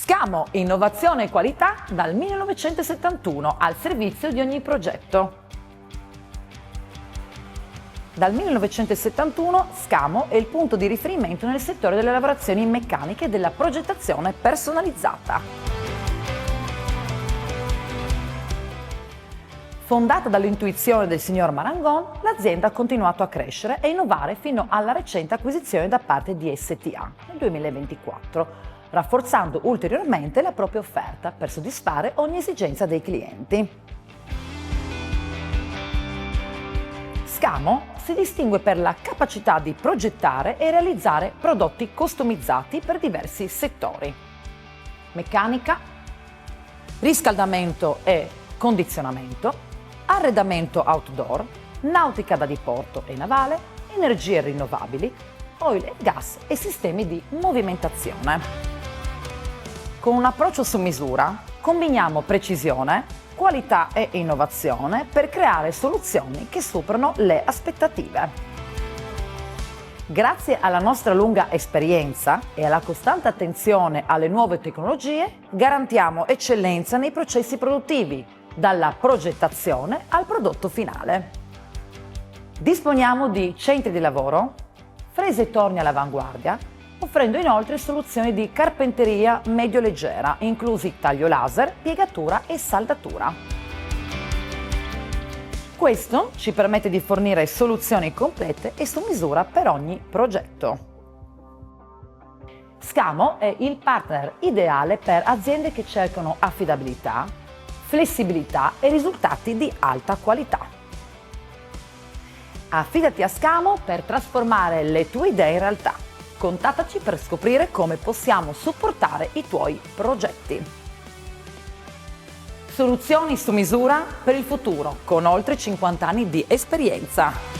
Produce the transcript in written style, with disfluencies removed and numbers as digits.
Scamo, innovazione e qualità dal 1971 al servizio di ogni progetto. Dal 1971 Scamo è il punto di riferimento nel settore delle lavorazioni meccaniche e della progettazione personalizzata. Fondata dall'intuizione del signor Marangon, l'azienda ha continuato a crescere e innovare fino alla recente acquisizione da parte di STA nel 2024, rafforzando ulteriormente la propria offerta per soddisfare ogni esigenza dei clienti. Scamo si distingue per la capacità di progettare e realizzare prodotti customizzati per diversi settori: meccanica, riscaldamento e condizionamento, arredamento outdoor, nautica da diporto e navale, energie rinnovabili, oil e gas e sistemi di movimentazione. Con un approccio su misura combiniamo precisione, qualità e innovazione per creare soluzioni che superano le aspettative. Grazie alla nostra lunga esperienza e alla costante attenzione alle nuove tecnologie, garantiamo eccellenza nei processi produttivi, dalla progettazione al prodotto finale. Disponiamo di centri di lavoro, frese e torni all'avanguardia, offrendo inoltre soluzioni di carpenteria medio-leggera, inclusi taglio laser, piegatura e saldatura. Questo ci permette di fornire soluzioni complete e su misura per ogni progetto. Scamo è il partner ideale per aziende che cercano affidabilità, flessibilità e risultati di alta qualità. Affidati a Scamo per trasformare le tue idee in realtà. Contattaci per scoprire come possiamo supportare i tuoi progetti. Soluzioni su misura per il futuro, con oltre 50 anni di esperienza.